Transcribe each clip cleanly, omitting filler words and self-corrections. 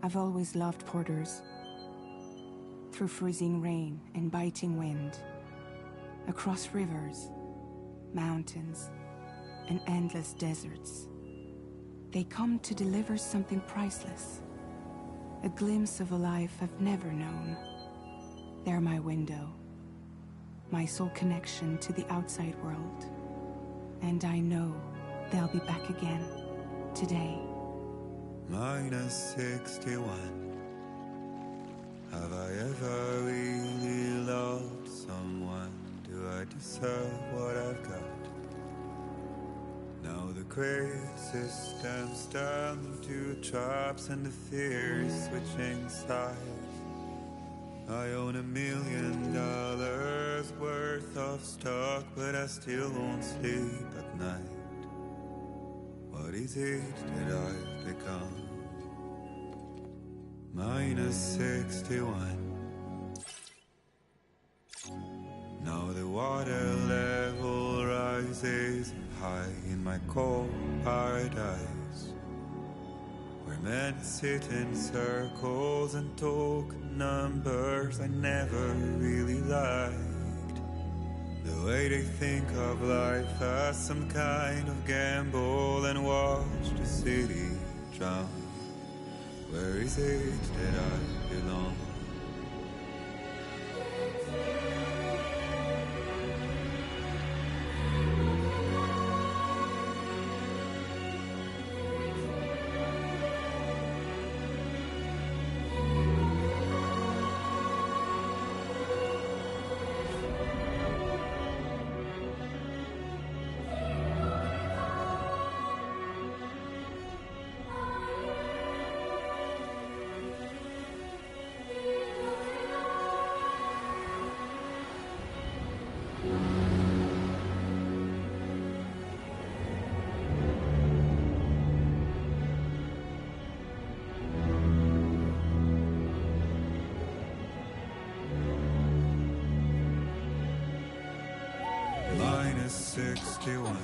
I've always loved porters. Through freezing rain and biting wind, across rivers, mountains, and endless deserts, they come to deliver something priceless, a glimpse of a life I've never known. They're my window, my sole connection to the outside world, and I know they'll be back again today. -61. Have I ever really loved someone? Do I deserve what I've got? Now the crazy system's turned into traps and the fear is switching sides. I own $1 million worth of stock, but I still won't sleep at night. What is it that I've become? -61. Now the water level rises high in my cold paradise, where men sit in circles and talk numbers I never really liked. The way they think of life as some kind of gamble and watch the city drown. Where is it that I belong? -61.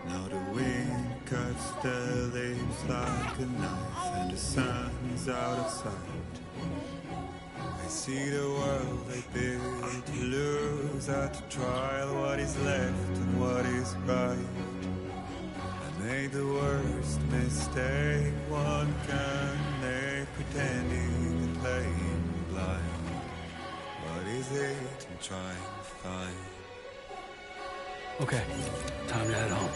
Now the wind cuts the leaves like a knife and the sun's out of sight. I see the world I built to lose at the trial, what is left and what is right. I made the worst mistake one can make, pretending and playing blind. What is it I'm trying to find? Okay, time to head home.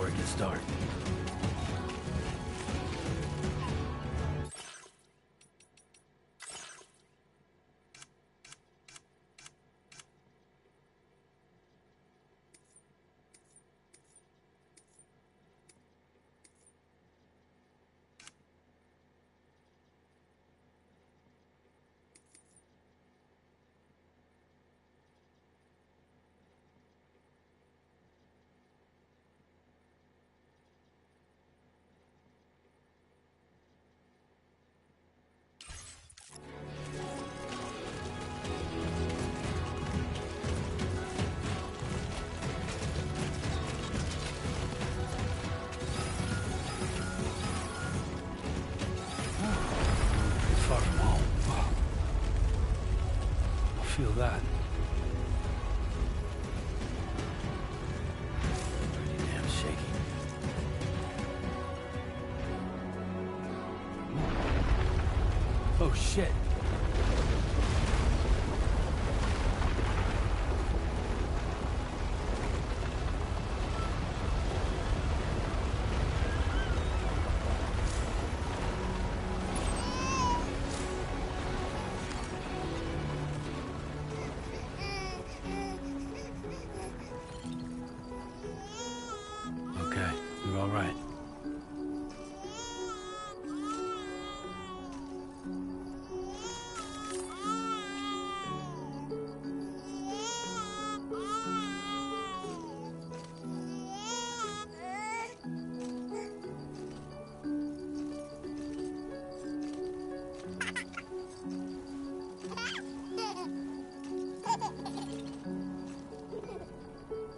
before it gets dark. Far from home. I feel that. Pretty damn shaky. Oh shit. Okay, you're all right.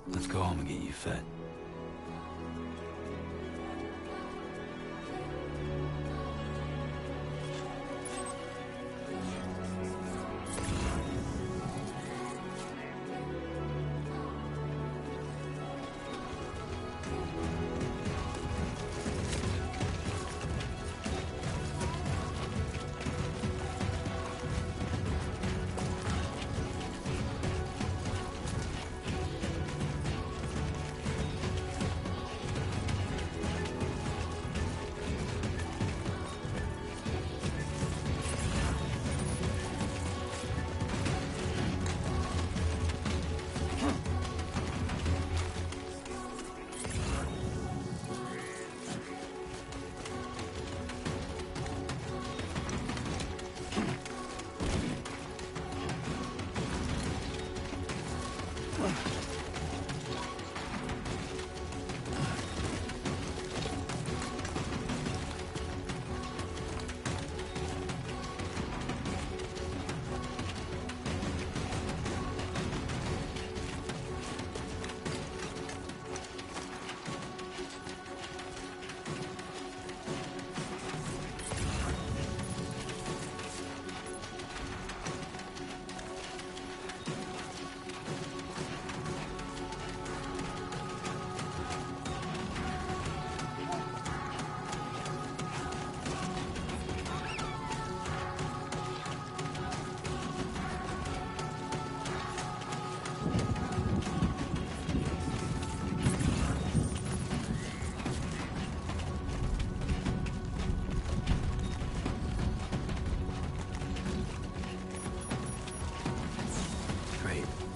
Let's go home and get you fed.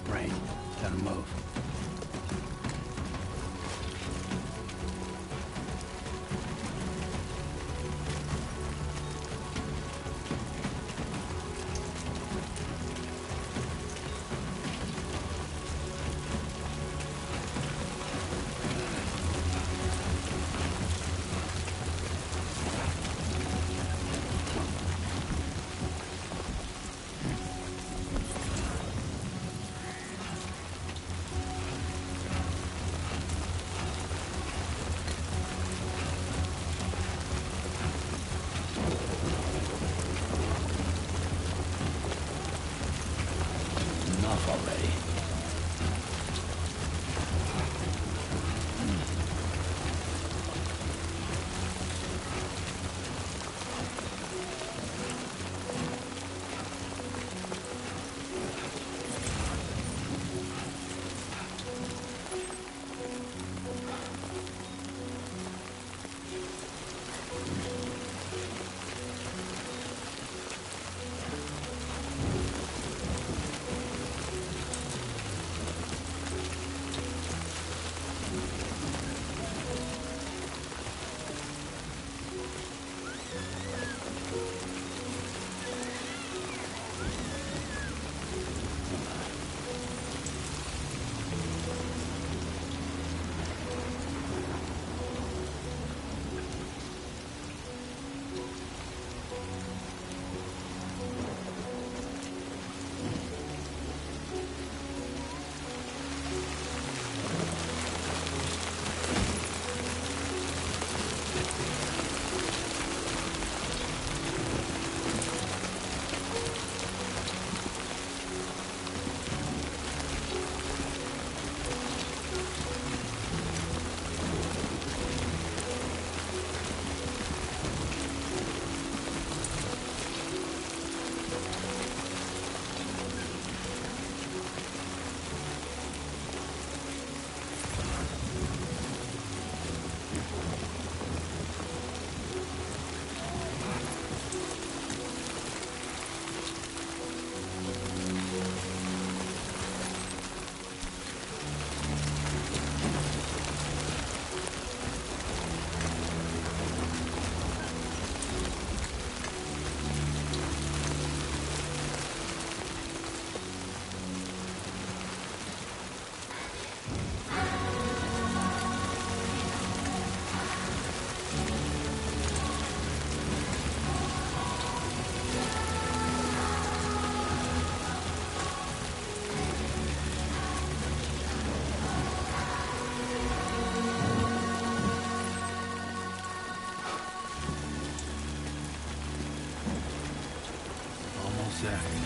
Rain. Gotta move. Enough already. sec.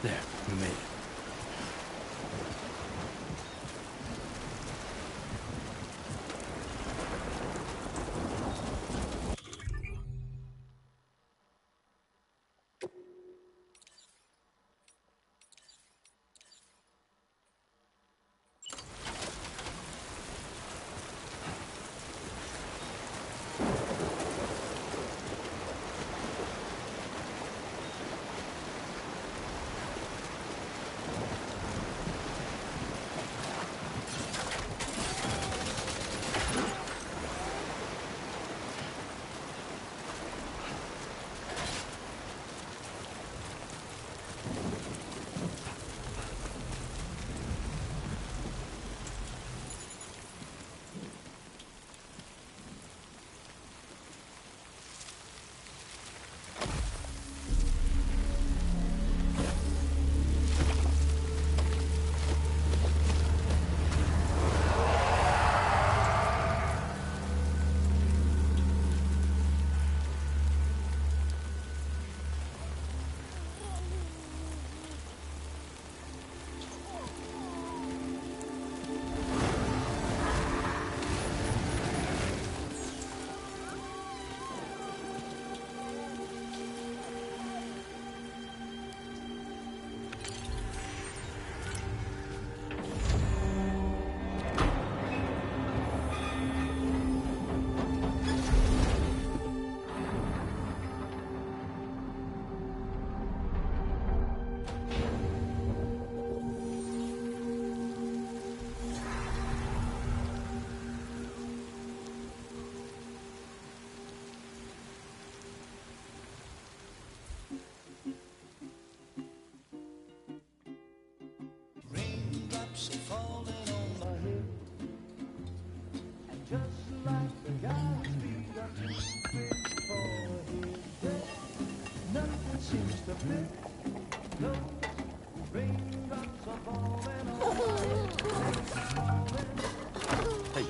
There, we made it. Hey,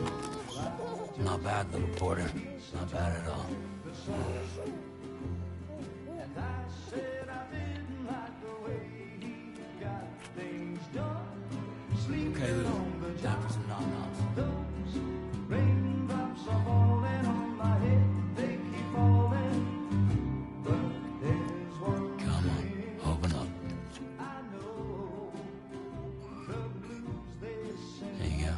not bad, little porter. Not bad at all. Okay, Lou. Time for some non-noms. Come on, open up. There you go.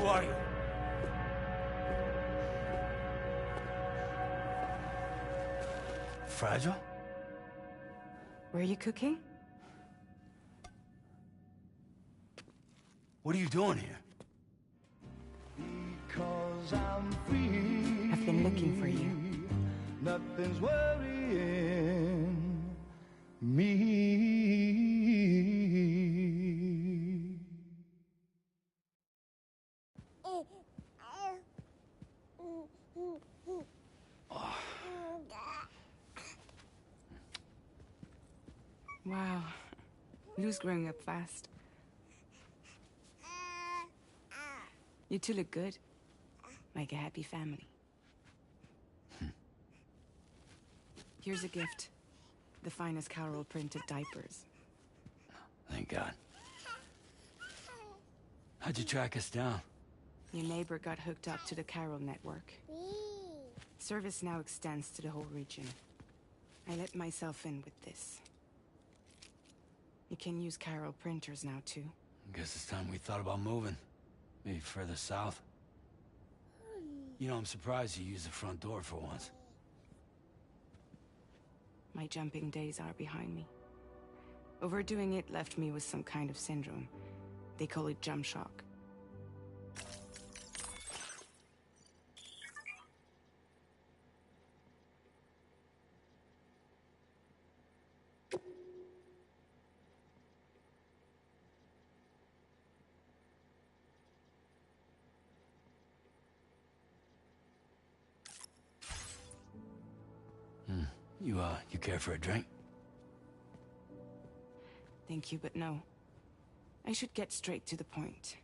Who are you? Fragile? Were you cooking? What are you doing here? Because I'm free. I've been looking for you. Nothing's worrying me. Wow. Lou's growing up fast. You two look good. Like a happy family. Here's a gift. The finest Carol printed diapers. Thank God. How'd you track us down? Your neighbor got hooked up to the Carol network. Service now extends to the whole region. I let myself in with this. You can use Carol printers now, too. Guess it's time we thought about moving. Maybe further south. You know, I'm surprised you used the front door for once. My jumping days are behind me. Overdoing it left me with some kind of syndrome. They call it jump shock. You care for a drink? Thank you, but no. I should get straight to the point.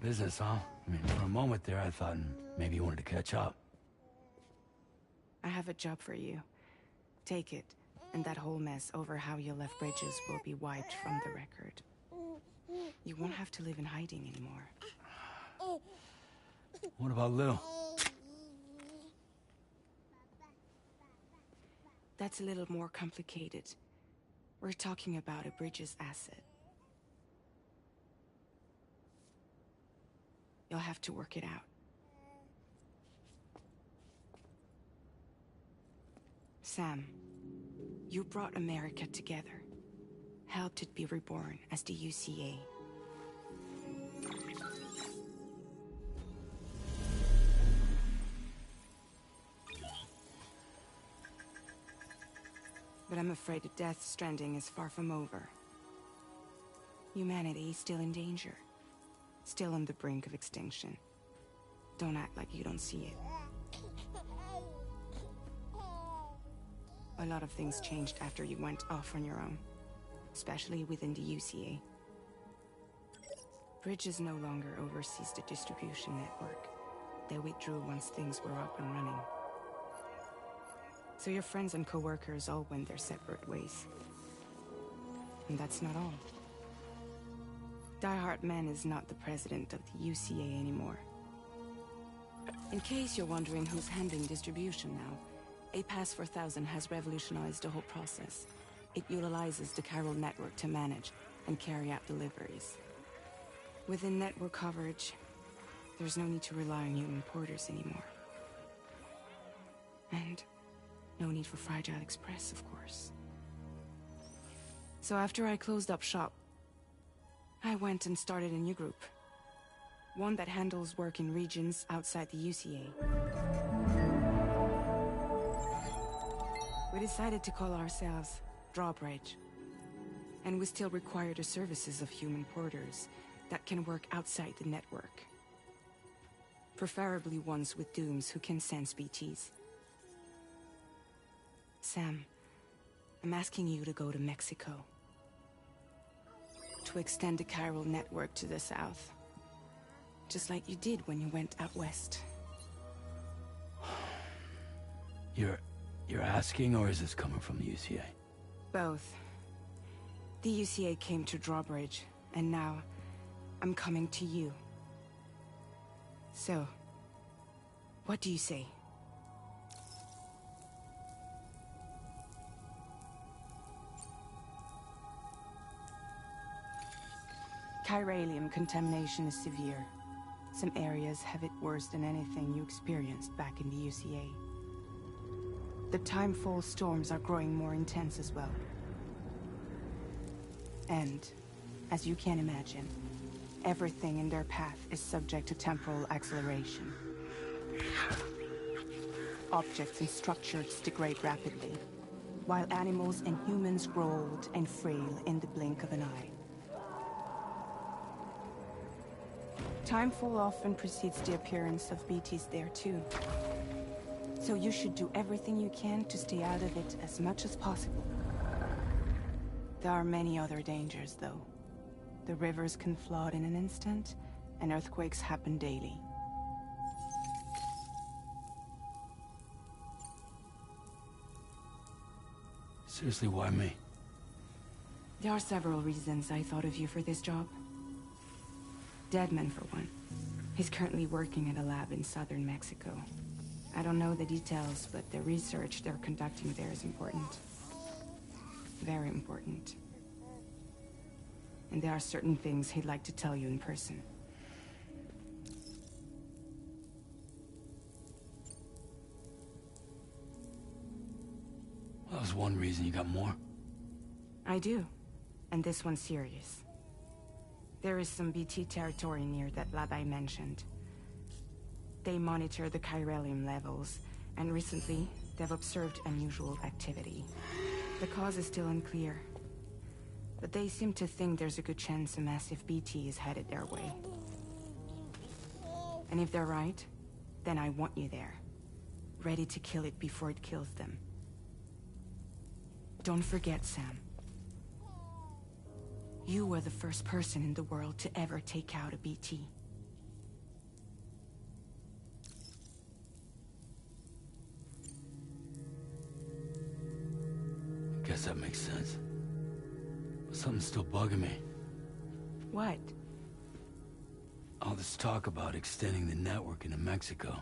Business, huh? I mean, for a moment there, I thought maybe you wanted to catch up. I have a job for you. Take it, and that whole mess over how you left Bridges will be wiped from the record. You won't have to live in hiding anymore. What about Lil? That's a little more complicated. We're talking about a Bridges asset. You'll have to work it out. Sam, you brought America together. Helped it be reborn as the UCA. But I'm afraid the death Stranding is far from over. Humanity is still in danger. Still on the brink of extinction. Don't act like you don't see it. A lot of things changed after you went off on your own. Especially within the UCA. Bridges no longer oversees the distribution network. They withdrew once things were up and running. So your friends and co-workers all went their separate ways. And that's not all. Die Hard Man is not the president of the UCA anymore. In case you're wondering who's handling distribution now, A Pass 4000 has revolutionized the whole process. It utilizes the Carol network to manage and carry out deliveries. Within network coverage, there's no need to rely on human porters anymore. And no need for Fragile Express, of course. So after I closed up shop, I went and started a new group. One that handles work in regions outside the UCA. We decided to call ourselves Drawbridge. And we still require the services of human porters that can work outside the network. Preferably ones with dooms who can sense BTs. Sam, I'm asking you to go to Mexico. To extend the Carol network to the south. Just like you did when you went out west. You're asking, or is this coming from the UCA? Both. The UCA came to Drawbridge, and now I'm coming to you. So, what do you say? Chiralium contamination is severe. Some areas have it worse than anything you experienced back in the UCA. The timefall storms are growing more intense as well. And, as you can imagine, everything in their path is subject to temporal acceleration. Objects and structures degrade rapidly, while animals and humans grow old and frail in the blink of an eye. Timefall often precedes the appearance of BTs there too. So you should do everything you can to stay out of it as much as possible. There are many other dangers, though. The rivers can flood in an instant, and earthquakes happen daily. Seriously, why me? There are several reasons I thought of you for this job. Deadman, for one. He's currently working at a lab in southern Mexico. I don't know the details, but the research they're conducting there is important. Very important. And there are certain things he'd like to tell you in person. Well, that was one reason. You got more? I do. And this one's serious. There is some BT territory near that lab I mentioned. They monitor the chiralium levels, and recently, they've observed unusual activity. The cause is still unclear, but they seem to think there's a good chance a massive BT is headed their way. And if they're right, then I want you there, ready to kill it before it kills them. Don't forget, Sam. You were the first person in the world to ever take out a BT. Guess that makes sense. But something's still bugging me. What? All this talk about extending the network into Mexico.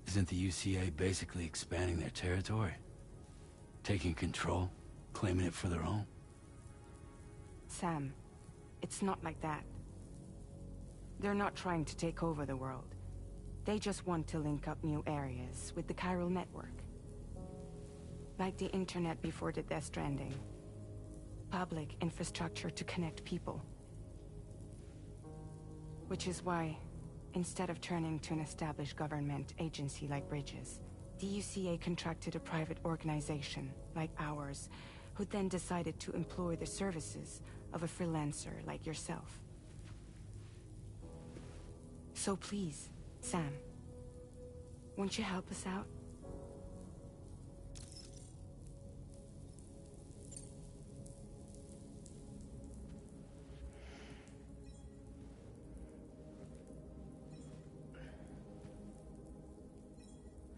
Isn't the UCA basically expanding their territory? Taking control? Claiming it for their own? Sam, it's not like that. They're not trying to take over the world. They just want to link up new areas with the chiral network. Like the internet before the Death Stranding. Public infrastructure to connect people. Which is why, instead of turning to an established government agency like Bridges, the UCA contracted a private organization, like ours, who then decided to employ the services of a freelancer like yourself. So please, Sam, won't you help us out?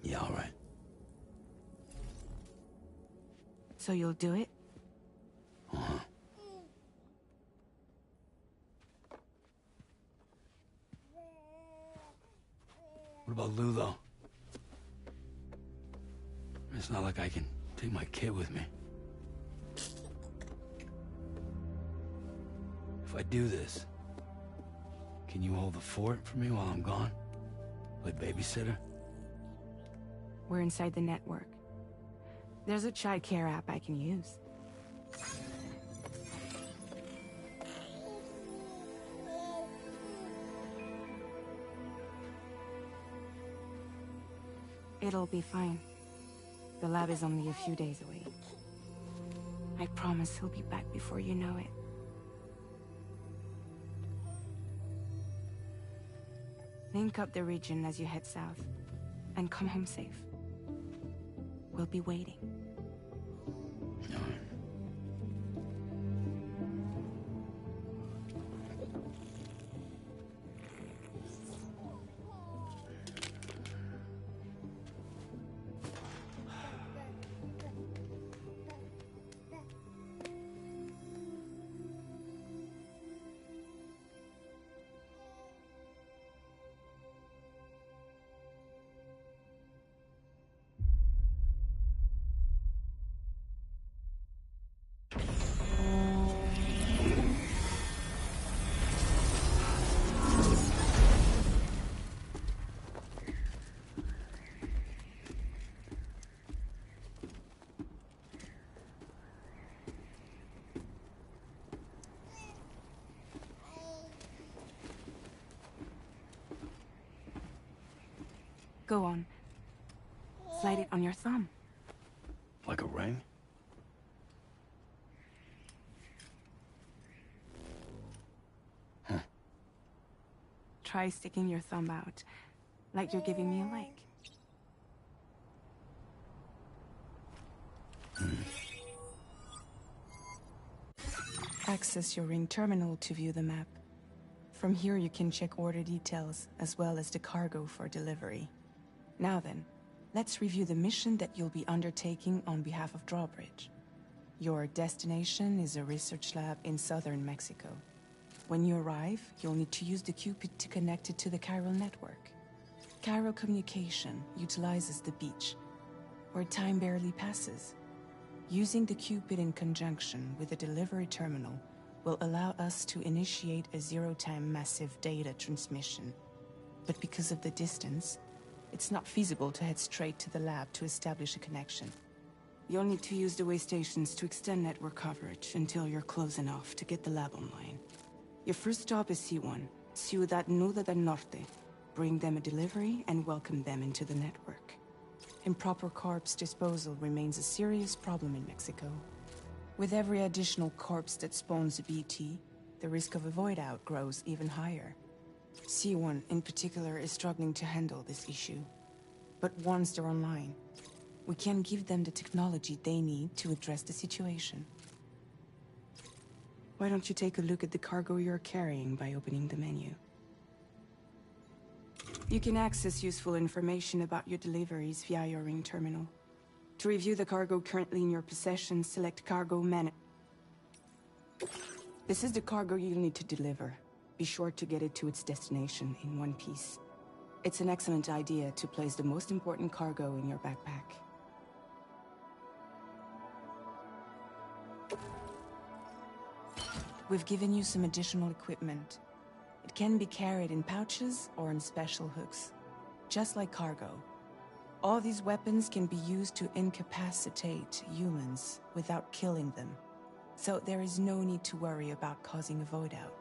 Yeah, all right. So you'll do it? Uh-huh. What about Lou, though? It's not like I can take my kid with me. If I do this, can you hold the fort for me while I'm gone? Play babysitter? We're inside the network. There's a child care app I can use. It'll be fine. The lab is only a few days away. I promise he'll be back before you know it. Link up the region as you head south, and come home safe. We'll be waiting. All right. Go on. Slide it on your thumb. Like a ring? Huh. Try sticking your thumb out, like you're giving me a like. Access your ring terminal to view the map. From here you can check order details, as well as the cargo for delivery. Now then, let's review the mission that you'll be undertaking on behalf of Drawbridge. Your destination is a research lab in southern Mexico. When you arrive, you'll need to use the Cupid to connect it to the chiral network. Chiral communication utilizes the beach, where time barely passes. Using the Cupid in conjunction with the delivery terminal will allow us to initiate a zero-time massive data transmission. But because of the distance, it's not feasible to head straight to the lab to establish a connection. You'll need to use the way stations to extend network coverage until you're close enough to get the lab online. Your first stop is C1, Ciudad Nuda del Norte. Bring them a delivery and welcome them into the network. Improper corpse disposal remains a serious problem in Mexico. With every additional corpse that spawns a BT, the risk of a void out grows even higher. C1 in particular is struggling to handle this issue. But once they're online, we can give them the technology they need to address the situation. Why don't you take a look at the cargo you're carrying by opening the menu? You can access useful information about your deliveries via your ring terminal. To review the cargo currently in your possession, select Cargo Manager. This is the cargo you'll need to deliver. Be sure to get it to its destination in one piece. It's an excellent idea to place the most important cargo in your backpack. We've given you some additional equipment. It can be carried in pouches or in special hooks, just like cargo. All these weapons can be used to incapacitate humans without killing them, so there is no need to worry about causing a void out.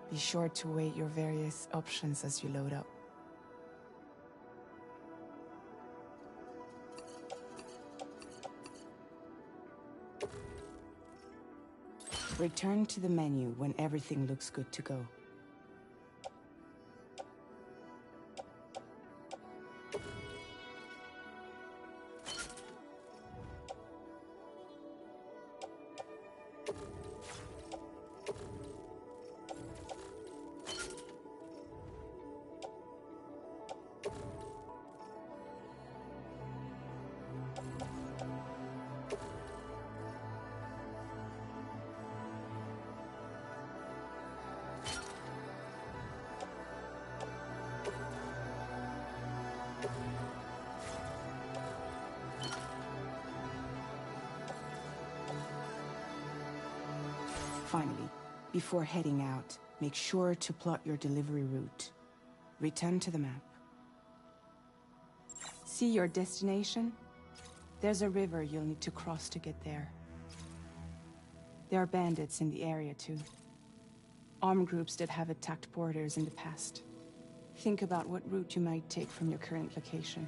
Be sure to weigh your various options as you load up. Return to the menu when everything looks good to go. Finally, before heading out, make sure to plot your delivery route. Return to the map. See your destination? There's a river you'll need to cross to get there. There are bandits in the area too. Armed groups that have attacked borders in the past. Think about what route you might take from your current location.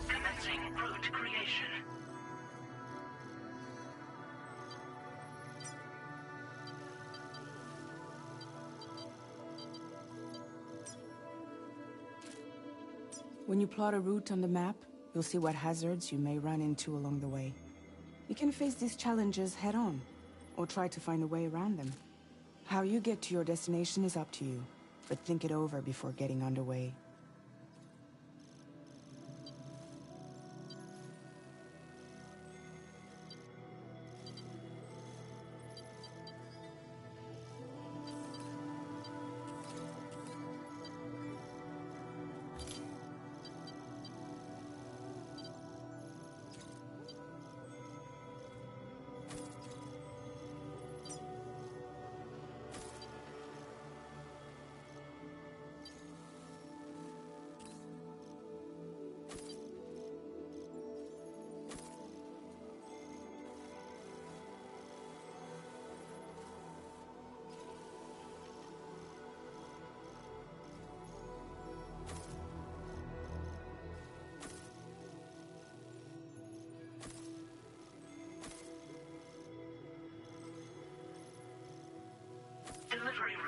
Commencing route creation. When you plot a route on the map, you'll see what hazards you may run into along the way. You can face these challenges head-on, or try to find a way around them. How you get to your destination is up to you, but think it over before getting underway.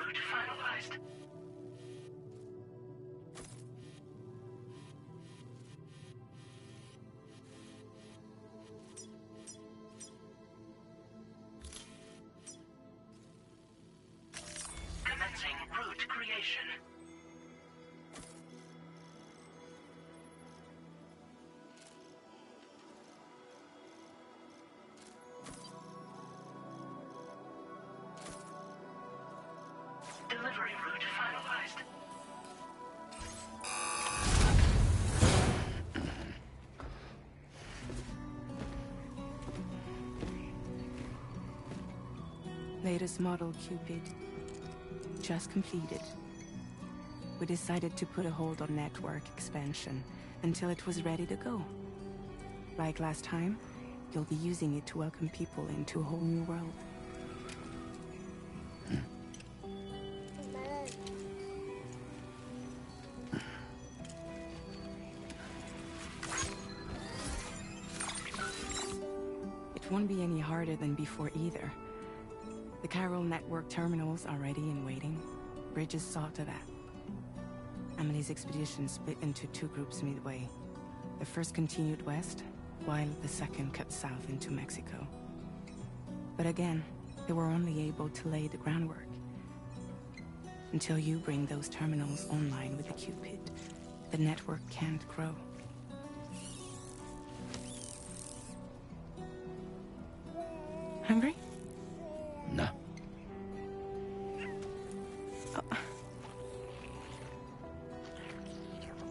route finalized. Commencing route creation. Delivery route finalized. Latest model Cupid. Just completed. We decided to put a hold on network expansion until it was ready to go. Like last time, you'll be using it to welcome people into a whole new world. It won't be any harder than before either. The Chiral network terminals are ready and waiting. Bridges saw to that. Emily's expedition split into two groups midway. The first continued west, while the second cut south into Mexico. But again, they were only able to lay the groundwork. Until you bring those terminals online with the Cupid, the network can't grow. Hungry? No. Oh.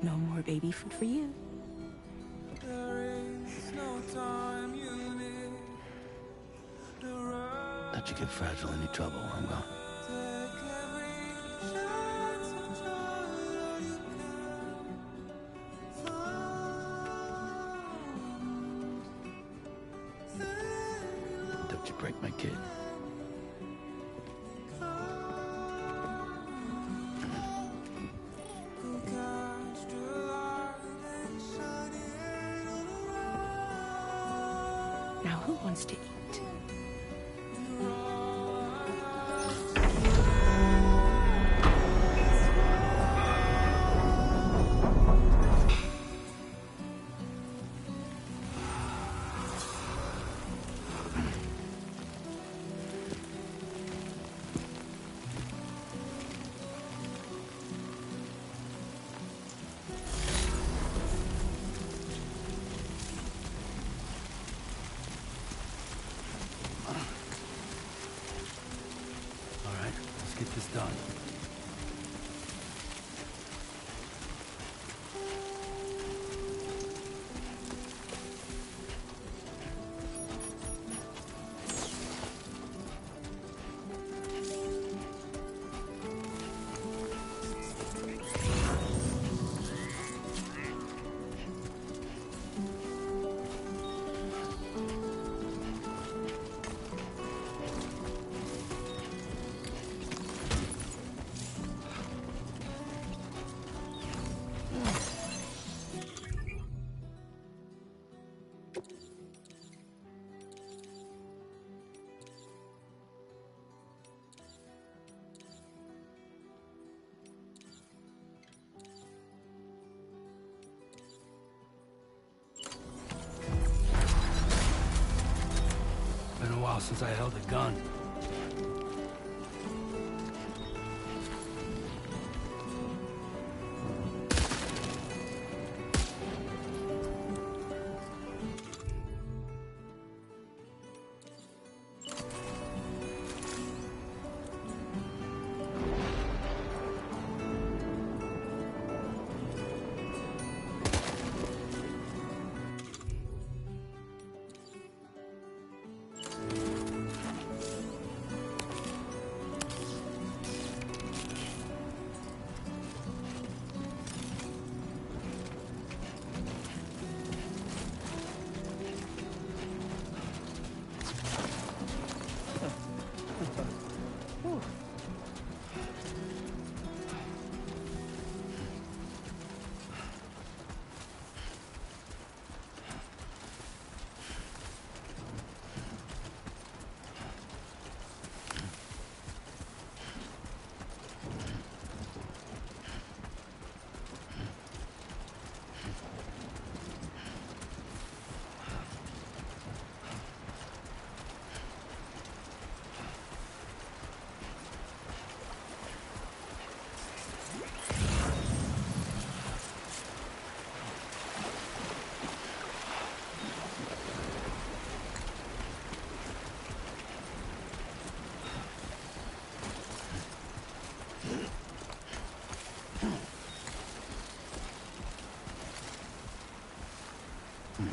No more baby food for you. Let you get fragile, any trouble, I'm gone. Don't you break my kid. Now who wants to eat? Get this done. Been a while since I held a gun. Nice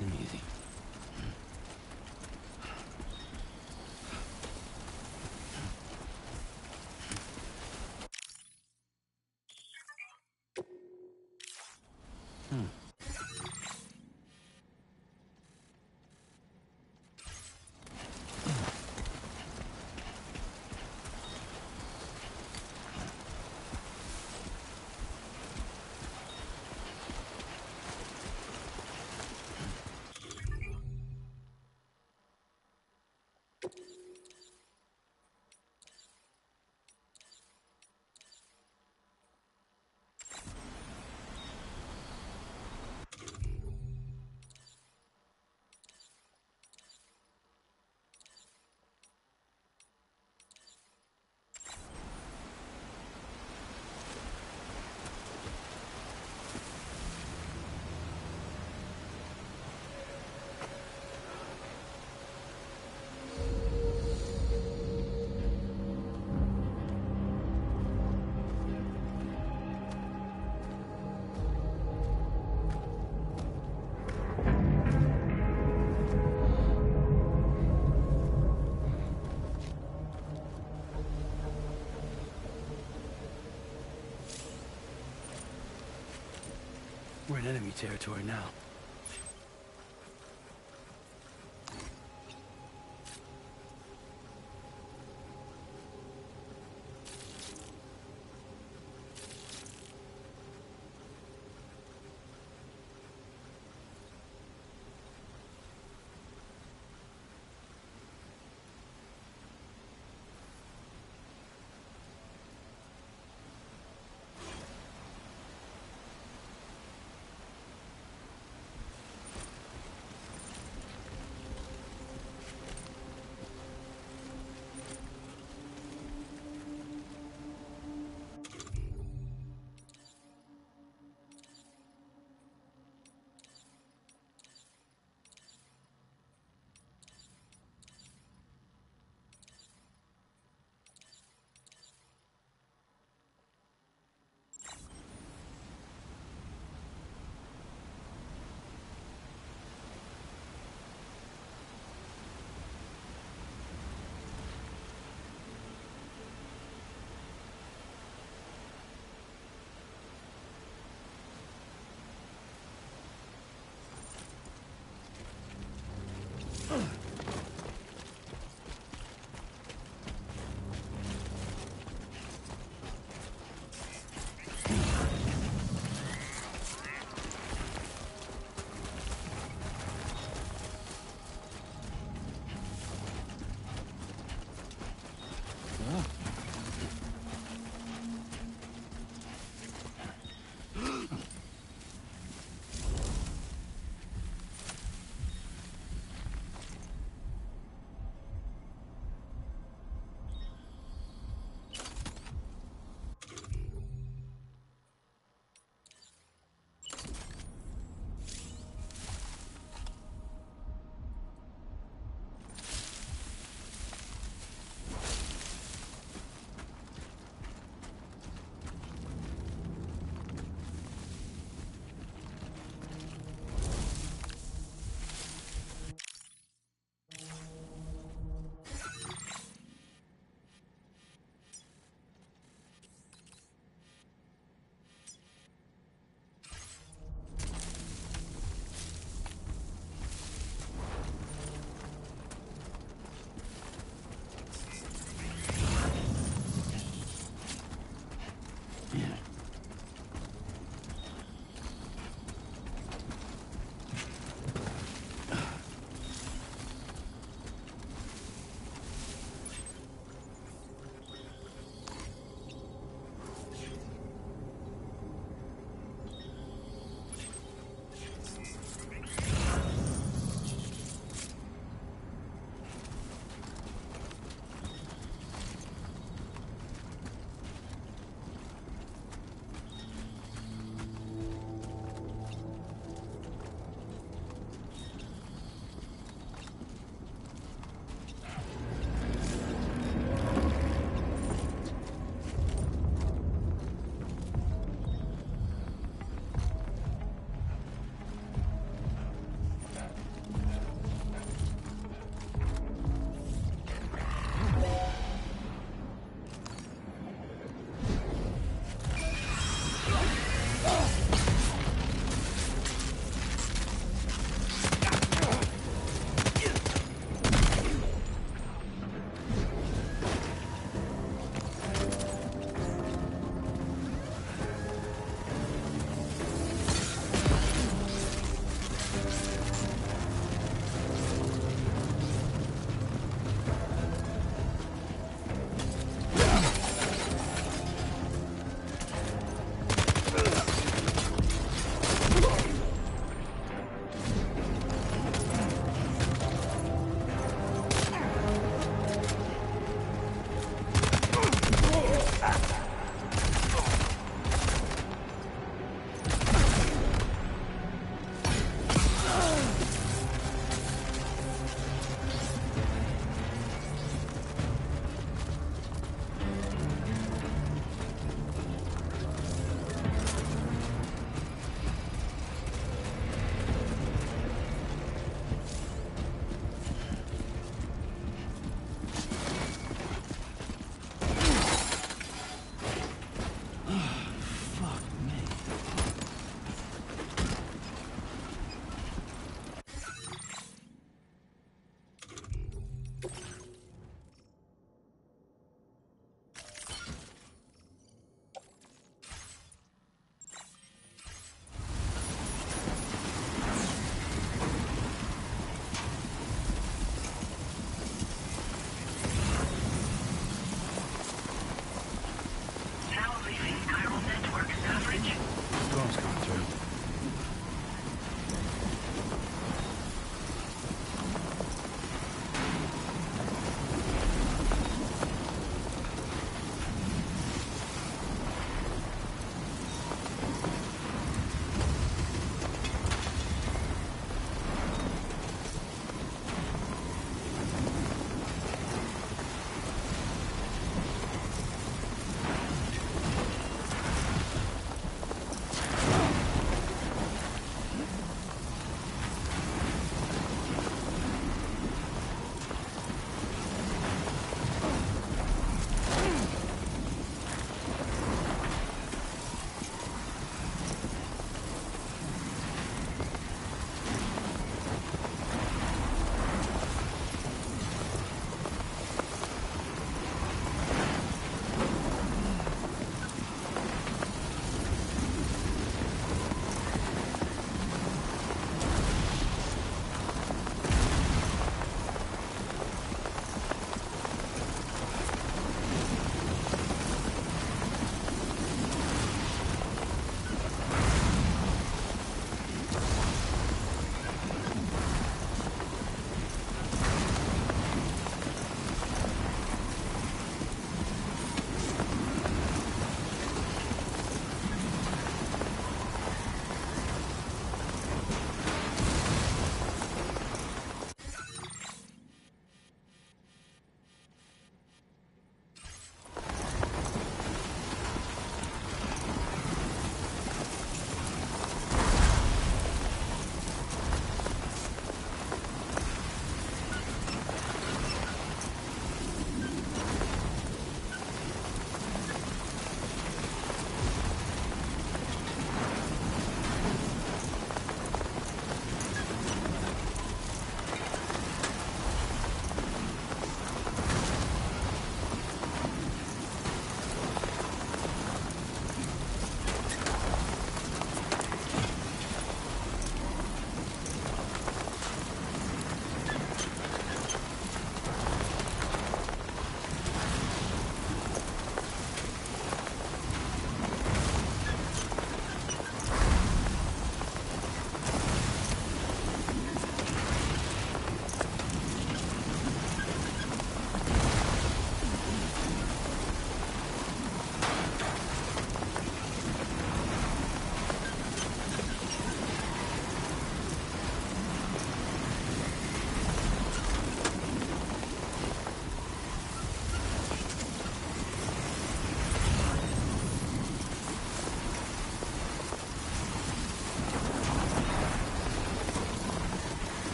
and easy. We're in enemy territory now.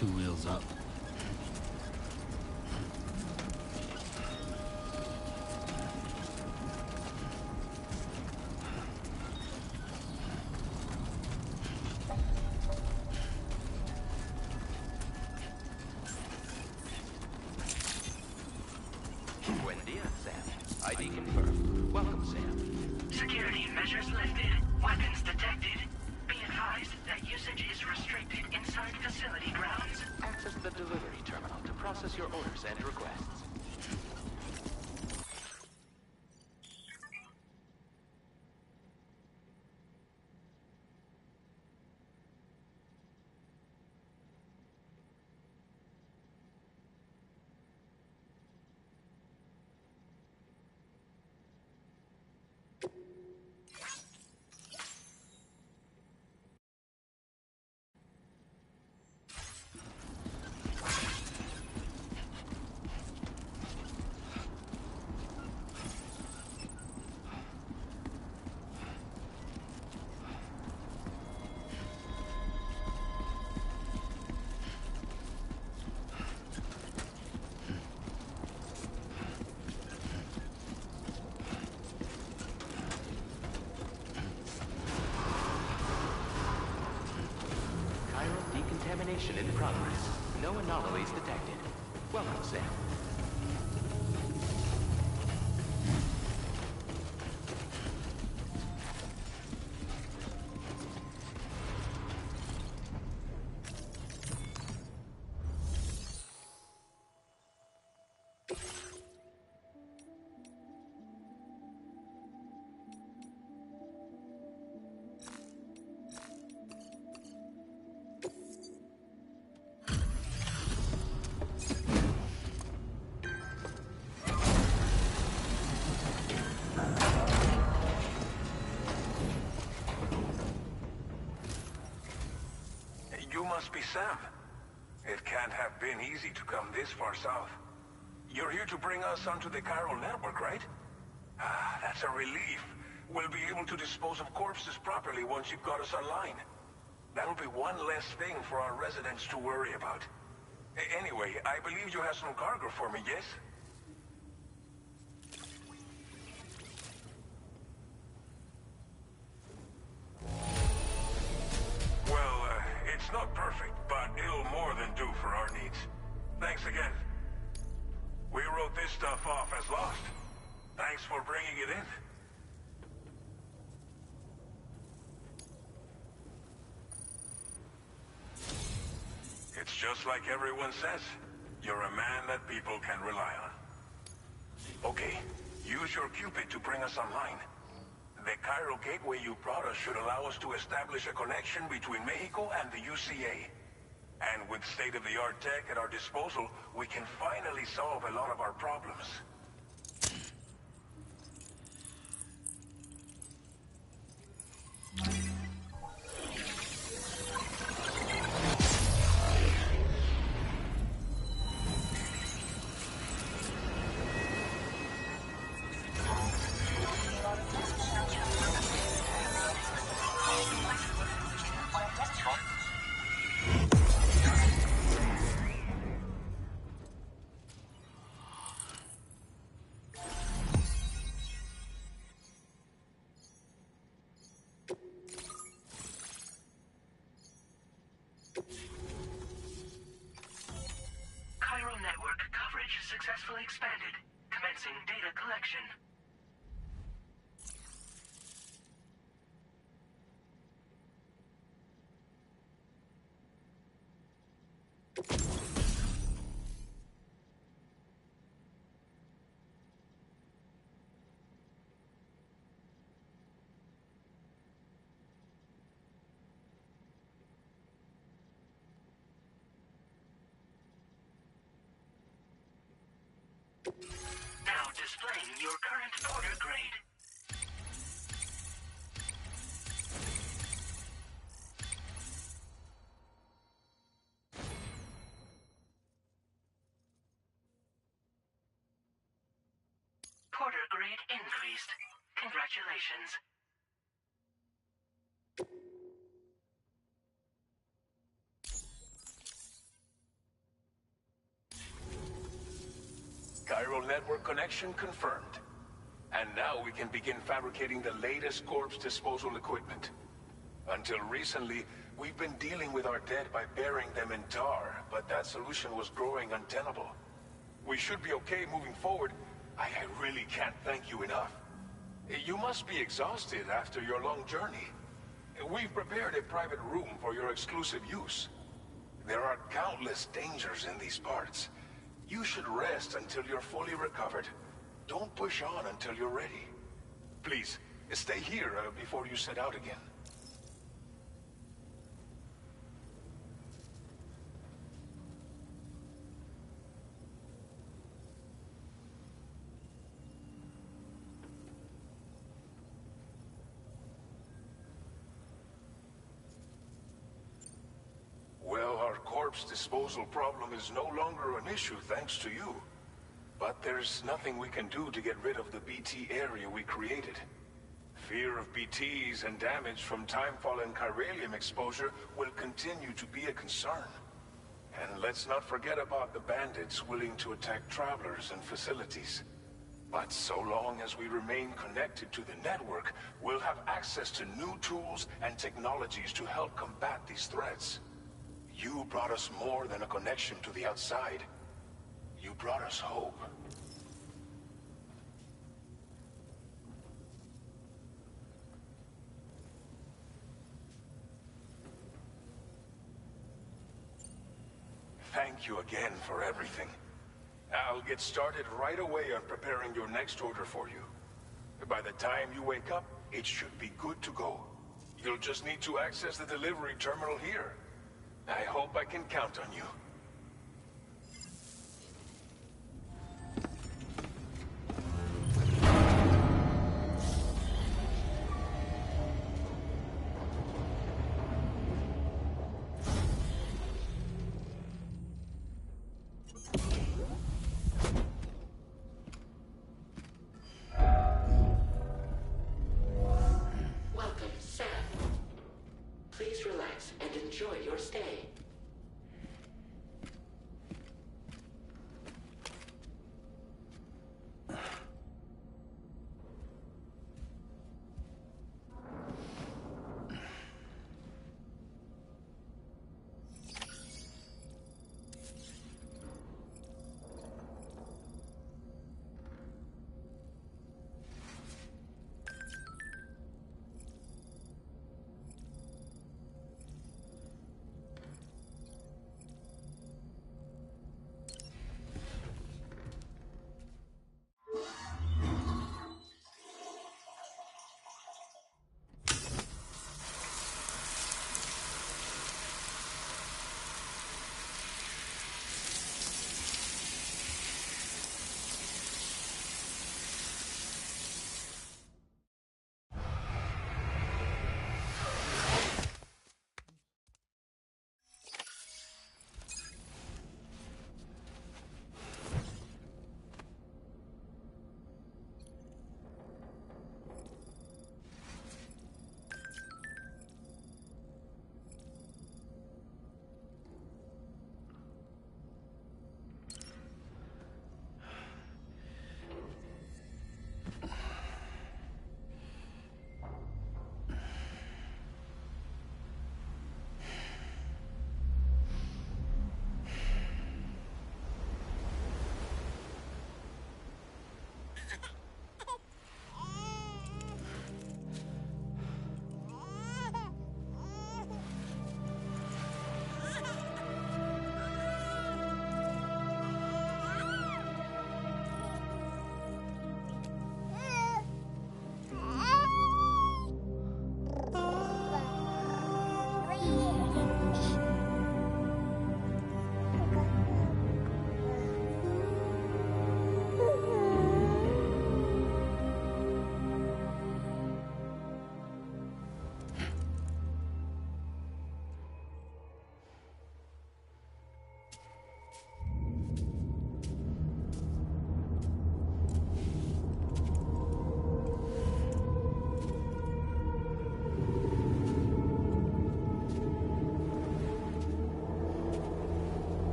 2 wheels up. Buen dia, Sam. ID confirmed. Welcome, Sam. Security measures lifted. Weapons detected. Be advised that usage is restricted inside facility grounds. Access the delivery terminal to process your orders and requests. Decontamination in progress. No anomalies detected. Welcome, Sam. You must be Sam. It can't have been easy to come this far south. You're here to bring us onto the chiral network, right? Ah, that's a relief. We'll be able to dispose of corpses properly once you've got us online. That'll be one less thing for our residents to worry about. Anyway, I believe you have some cargo for me, yes? Well, it's not perfect, but it'll more than do for our needs. Thanks again. We wrote this stuff off as lost. Thanks for bringing it in. It's just like everyone says. You're a man that people can rely on. Okay, use your Cupid to bring us online. The chiral gateway you brought us should allow us to establish a connection between Mexico and the UCA. And with state-of-the-art tech at our disposal, we can finally solve a lot of our problems. Chiral network coverage successfully expanded. Commencing data collection. Now displaying your current order grade. Porter grade increased. Congratulations. network connection confirmed. And now we can begin fabricating the latest corpse disposal equipment. Until recently, we've been dealing with our dead by burying them in tar, but that solution was growing untenable. We should be okay moving forward. I really can't thank you enough. You must be exhausted after your long journey. We've prepared a private room for your exclusive use. There are countless dangers in these parts. You should rest until you're fully recovered. Don't push on until you're ready. Please, stay here before you set out again. Well, our corpse disposal problem is no longer an issue thanks to you. But there's nothing we can do to get rid of the BT area we created. Fear of BTs and damage from timefall and chiralium exposure will continue to be a concern. And let's not forget about the bandits willing to attack travelers and facilities. But so long as we remain connected to the network, we'll have access to new tools and technologies to help combat these threats. You brought us more than a connection to the outside. You brought us hope. Thank you again for everything. I'll get started right away on preparing your next order for you. By the time you wake up, it should be good to go. You'll just need to access the delivery terminal here. I hope I can count on you. Welcome, Sam. Please relax and enjoy your stay.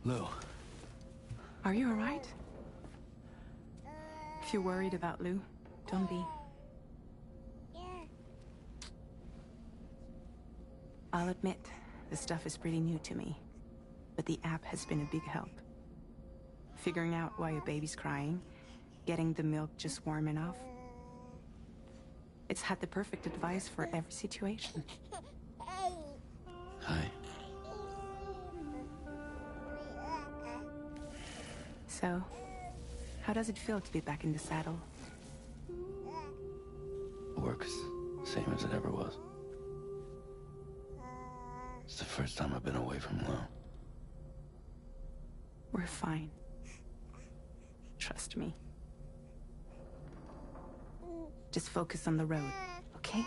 Lou. Are you alright? If you're worried about Lou, don't be. I'll admit, this stuff is pretty new to me, but the app has been a big help. Figuring out why a baby's crying, getting the milk just warm enough. It's had the perfect advice for every situation. Hi. So, how does it feel to be back in the saddle? Works same as it ever was. It's the first time I've been away from Lou. We're fine. Trust me. Just focus on the road, okay?